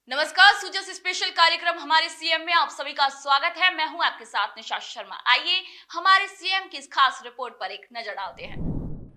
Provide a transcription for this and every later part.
नमस्कार, सुजस स्पेशल कार्यक्रम हमारे सीएम में आप सभी का स्वागत है। मैं हूं आपके साथ निशा शर्मा। आइए हमारे सीएम की इस खास रिपोर्ट पर एक नजर डालते हैं।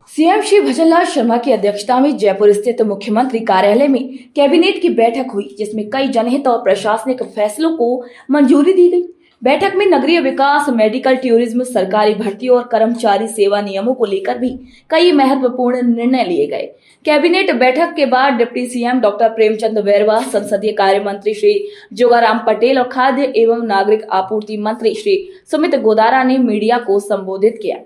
सीएम श्री भजनलाल शर्मा की अध्यक्षता में जयपुर स्थित मुख्यमंत्री कार्यालय में कैबिनेट की बैठक हुई, जिसमें कई जनहित और प्रशासनिक फैसलों को मंजूरी दी गई। बैठक में नगरीय विकास, मेडिकल टूरिज्म, सरकारी भर्तियों और कर्मचारी सेवा नियमों को लेकर भी कई महत्वपूर्ण निर्णय लिए गए। कैबिनेट बैठक के बाद deputy CM doctor Premchand Bairwa, संसदीय कार्य मंत्री श्री जोगाराम पटेल और खाद्य एवं नागरिक आपूर्ति मंत्री श्री सुमित गोदारा ने मीडिया को संबोधित किया।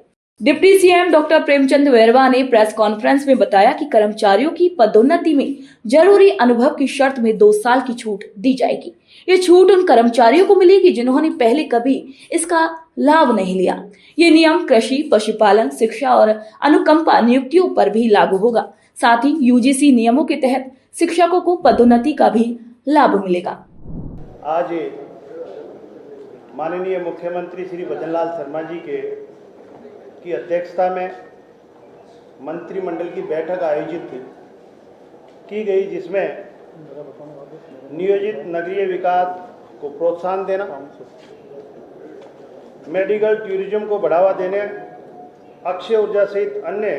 Deputy CM doctor Premchand Bairwa ने प्रेस कॉन्फ्रेंस में बताया कि कर्मचारियों की पदोन्नति में जरूरी अनुभव की शर्त में 2 साल की छूट दी जाएगी। ये छूट उन कर्मचारियों को मिलेगी जिन्होंने पहले कभी इसका लाभ नहीं लिया। ये नियम कृषि, पशुपालन, शिक्षा और अनुकंपा नियुक्तियों पर भी लागू होगा। साथ ही यूजीसी नियमों के तहत शिक्षकों को पदोन्नति का भी लाभ मिलेगा। आज माननीय मुख्यमंत्री श्री भजनलाल शर्मा जी की अध्यक्षता में मंत्रिमंडल की बैठक आयोजित की गई, जिसमें नियोजित नगरीय विकास को प्रोत्साहन देना, मेडिकल टूरिज्म को बढ़ावा देने, अक्षय ऊर्जा सहित अन्य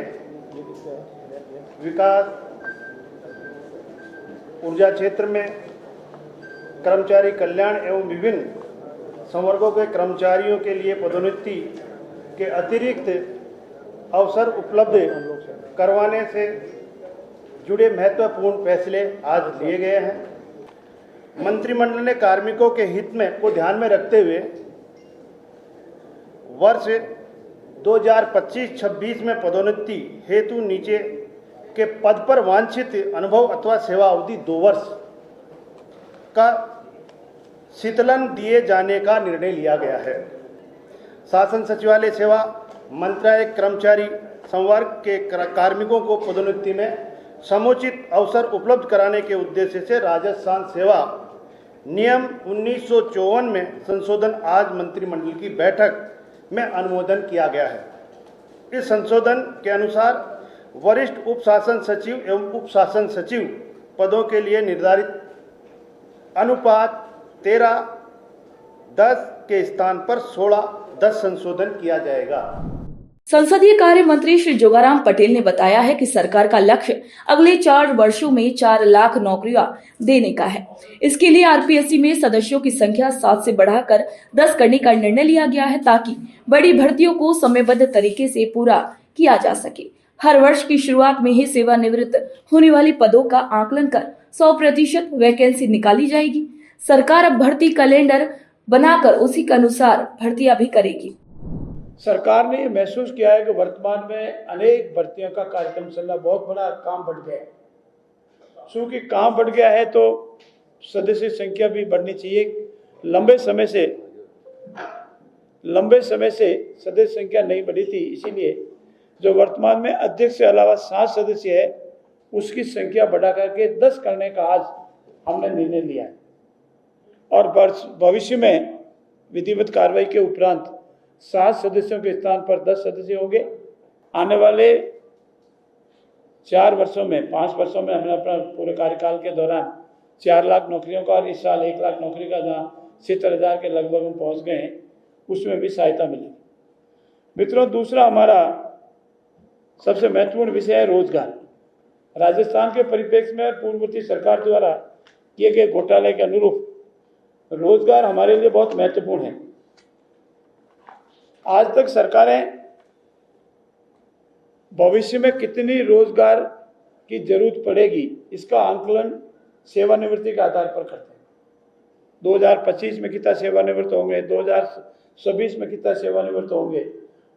विकास ऊर्जा क्षेत्र में कर्मचारी कल्याण एवं विभिन्न संवर्गों के कर्मचारियों के लिए पदोन्नति के अतिरिक्त अवसर उपलब्ध करवाने से जुड़े महत्वपूर्ण फैसले आज लिए गए हैं। मंत्रिमंडल ने कार्मिकों के हित में को ध्यान में रखते हुए वर्ष 2025-26 में पदोन्नति हेतु नीचे के पद पर वांछित अनुभव अथवा सेवा अवधि 2 वर्ष का शीतलन दिए जाने का निर्णय लिया गया है। शासन सचिवालय सेवा मंत्रालय कर्मचारी संवर्ग के कार्मिकों को पदोन्नति में समुचित अवसर उपलब्ध कराने के उद्देश्य से राजस्थान सेवा नियम 1954 में संशोधन आज मंत्रिमंडल की बैठक में अनुमोदन किया गया है। इस संशोधन के अनुसार वरिष्ठ उप शासन सचिव एवं उप शासन सचिव पदों के लिए निर्धारित अनुपात 13:10 के स्थान पर 16:10 संशोधन किया जाएगा। संसदीय कार्य मंत्री श्री जोगाराम पटेल ने बताया है कि सरकार का लक्ष्य अगले 4 वर्षों में 4 लाख नौकरियां देने का है। इसके लिए आरपीएससी में सदस्यों की संख्या 7 से बढ़ाकर 10 करने का निर्णय लिया गया है, ताकि बड़ी भर्तियों को समयबद्ध तरीके से पूरा किया जा सके। हर वर्ष की शुरुआत में ही सेवानिवृत्त होने वाले पदों का आकलन कर 100% वैकेंसी निकाली जाएगी। सरकार अब भर्ती कैलेंडर बनाकर उसी के अनुसार भर्तियां भी करेगी। सरकार ने ये महसूस किया है कि वर्तमान में अनेक भर्तियों का कार्यक्रम चल रहा, बहुत बड़ा काम बढ़ गया है। चूँकि काम बढ़ गया है तो सदस्य संख्या भी बढ़नी चाहिए। लंबे समय से सदस्य संख्या नहीं बढ़ी थी, इसीलिए जो वर्तमान में अध्यक्ष के अलावा 7 सदस्य है उसकी संख्या बढ़ा करके 10 करने का आज हमने निर्णय लिया है। और भविष्य में विधिवत कार्रवाई के उपरांत 7 सदस्यों के स्थान पर 10 सदस्य होंगे। आने वाले 4 वर्षों में 5 वर्षों में हमने अपना पूरे कार्यकाल के दौरान 4 लाख नौकरियों का और इस साल 1 लाख नौकरी का जहाँ 70,000 के लगभग हम पहुँच गए हैं, उसमें भी सहायता मिलेगी। मित्रों, दूसरा हमारा सबसे महत्वपूर्ण विषय है रोजगार। राजस्थान के परिप्रेक्ष्य में पूर्ववर्ती सरकार द्वारा किए गए घोटाले के अनुरूप रोजगार हमारे लिए बहुत महत्वपूर्ण है। आज तक सरकारें भविष्य में कितनी रोजगार की जरूरत पड़ेगी इसका आंकलन सेवानिवृत्ति के आधार पर करते हैं। 2025 में कितना सेवानिवृत्त होंगे, 2026 में कितना सेवानिवृत्त होंगे,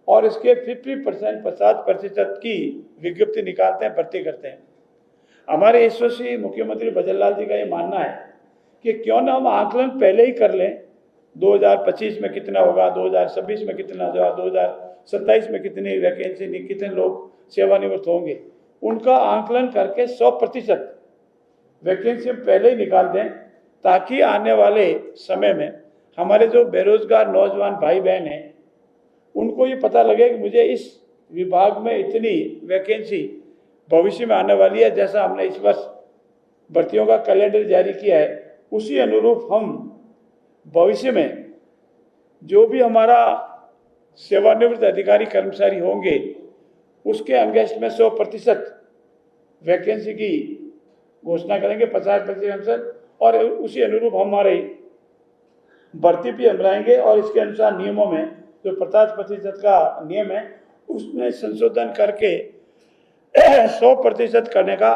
और इसके 50% की विज्ञप्ति निकालते हैं, भर्ती करते हैं। हमारे यशस्वी मुख्यमंत्री भजनलाल जी का ये मानना है कि क्यों ना हम आकलन पहले ही कर लें। 2025 में कितना होगा, 2026 में कितना होगा, 2027 में कितनी वैकेंसी, कितने लोग सेवानिवृत्त होंगे, उनका आकलन करके 100% वैकेंसी पहले ही निकाल दें, ताकि आने वाले समय में हमारे जो बेरोजगार नौजवान भाई बहन हैं उनको ये पता लगे कि मुझे इस विभाग में इतनी वैकेंसी भविष्य में आने वाली है। जैसा हमने इस वर्ष भर्तियों का कैलेंडर जारी किया है, उसी अनुरूप हम भविष्य में जो भी हमारा सेवानिवृत्त अधिकारी कर्मचारी होंगे उसके अगेंस्ट में 100% वैकेंसी की घोषणा करेंगे, 50% और उसी अनुरूप हमारे भर्ती भी हम लाएंगे और इसके अनुसार नियमों में जो 50% का नियम है उसमें संशोधन करके 100% करने का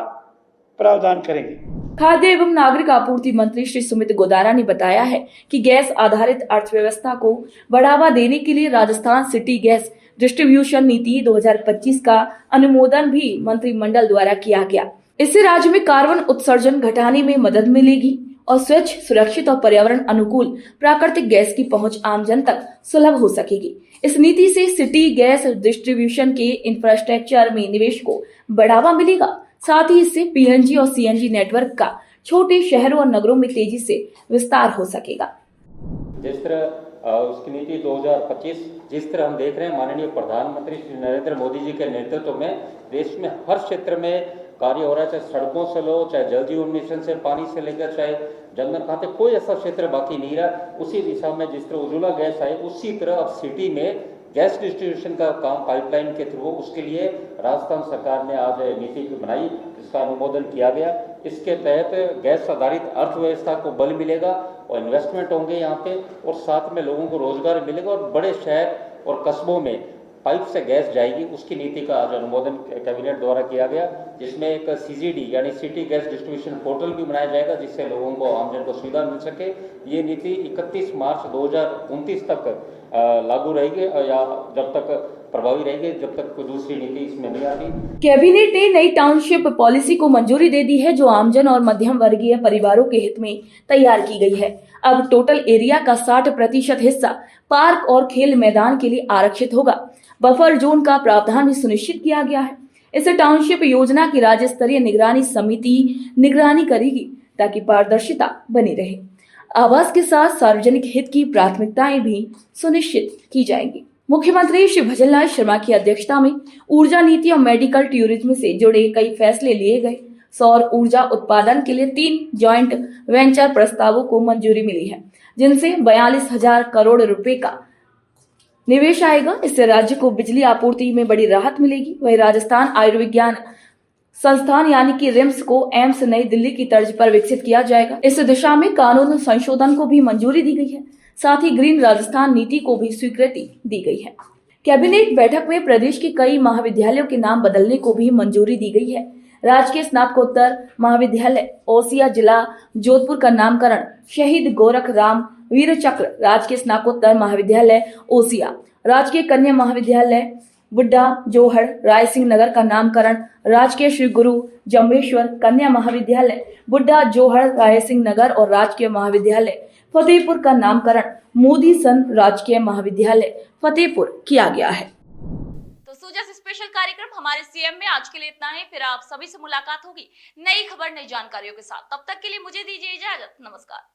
प्रावधान करेंगे। खाद्य एवं नागरिक आपूर्ति मंत्री श्री सुमित गोदारा ने बताया है कि गैस आधारित अर्थव्यवस्था को बढ़ावा देने के लिए राजस्थान सिटी गैस डिस्ट्रीब्यूशन नीति 2025 का अनुमोदन भी मंत्रिमंडल द्वारा किया गया। इससे राज्य में कार्बन उत्सर्जन घटाने में मदद मिलेगी और स्वच्छ, सुरक्षित और पर्यावरण अनुकूल प्राकृतिक गैस की पहुंच आम जन तक सुलभ हो सकेगी। इस नीति से सिटी गैस डिस्ट्रीब्यूशन के इंफ्रास्ट्रक्चर में निवेश को बढ़ावा मिलेगा। साथ ही इससे पीएनजी और सीएनजी नेटवर्क का छोटे शहरों और नगरों में तेजी से विस्तार हो सकेगा। जिस तरह उसकी नीति 2025 जिस तरह हम देख रहे हैं, माननीय प्रधानमंत्री श्री नरेंद्र मोदी जी के नेतृत्व में देश में हर क्षेत्र में कार्य हो रहा है, चाहे सड़कों से लो, चाहे जल जीवन मिशन से पानी से लेकर चाहे जनधन खाते, कोई ऐसा क्षेत्र बाकी नहीं रहा। उसी दिशा में जिस तरह उज्ज्वला गैस आई उसी तरह अब सिटी में गैस डिस्ट्रीब्यूशन का काम पाइपलाइन के थ्रू, उसके लिए राजस्थान सरकार ने आज नीति बनाई, इसका अनुमोदन किया गया। इसके तहत गैस आधारित अर्थव्यवस्था को बल मिलेगा और इन्वेस्टमेंट होंगे यहाँ पे और साथ में लोगों को रोजगार मिलेगा और बड़े शहर और कस्बों में पाइप से गैस जाएगी। उसकी नीति का आज अनुमोदन कैबिनेट द्वारा किया गया, जिसमें एक सीजीडी यानी सिटी गैस डिस्ट्रीब्यूशन पोर्टल भी बनाया जाएगा जिससे लोगों को, आमजन को सुविधा मिल सके। ये नीति 31 मार्च 2029 तक लागू रहेगी या जब तक प्रभावी रहेगी, जब तक कोई दूसरी नीति इसमें नहीं आती। कैबिनेट ने नई टाउनशिप पॉलिसी को मंजूरी दे दी है जो आमजन और मध्यम वर्गीय परिवारों के हित में तैयार की गई है। अब टोटल एरिया का 60% हिस्सा पार्क और खेल मैदान के लिए आरक्षित होगा। बफर जोन का प्रावधान भी सुनिश्चित किया गया है। इस टाउनशिप योजना की राज्य स्तरीय निगरानी समिति निगरानी करेगी ताकि पारदर्शिता बनी रहे। आवास के साथ सार्वजनिक हित की प्राथमिकताएं भी सुनिश्चित की जाएंगी। मुख्यमंत्री श्री भजनलाल शर्मा की अध्यक्षता में ऊर्जा नीति और मेडिकल टूरिज्म से जुड़े कई फैसले लिए गए। सौर ऊर्जा उत्पादन के लिए 3 जॉइंट वेंचर प्रस्तावों को मंजूरी मिली है, जिनसे 42,000 करोड़ रुपए का निवेश आएगा। इससे राज्य को बिजली आपूर्ति में बड़ी राहत मिलेगी। वहीं राजस्थान आयुर्विज्ञान संस्थान यानी कि रिम्स को एम्स नई दिल्ली की तर्ज पर विकसित किया जाएगा। इस दिशा में कानून संशोधन को भी मंजूरी दी गई है। साथ ही ग्रीन राजस्थान नीति को भी स्वीकृति दी गई है। कैबिनेट बैठक में प्रदेश के कई महाविद्यालयों के नाम बदलने को भी मंजूरी दी गई है। राजकीय स्नातकोत्तर महाविद्यालय ओसिया जिला जोधपुर का नामकरण शहीद गोरख राम वीर चक्र राजकीय स्नातकोत्तर महाविद्यालय ओसिया, राजकीय कन्या महाविद्यालय बुड्ढा जोहड़ रायसिंह नगर का नामकरण राजकीय श्री गुरु जम्बेश्वर कन्या महाविद्यालय बुड्ढा जोहड़ रायसिंह नगर और राजकीय महाविद्यालय फतेहपुर का नामकरण मोदी सन राजकीय महाविद्यालय फतेहपुर किया गया है। तो सूजस स्पेशल कार्यक्रम हमारे सीएम में आज के लिए इतना ही। फिर आप सभी से मुलाकात होगी नई खबर, नई जानकारियों के साथ। तब तक के लिए मुझे दीजिए इजाजत। नमस्कार।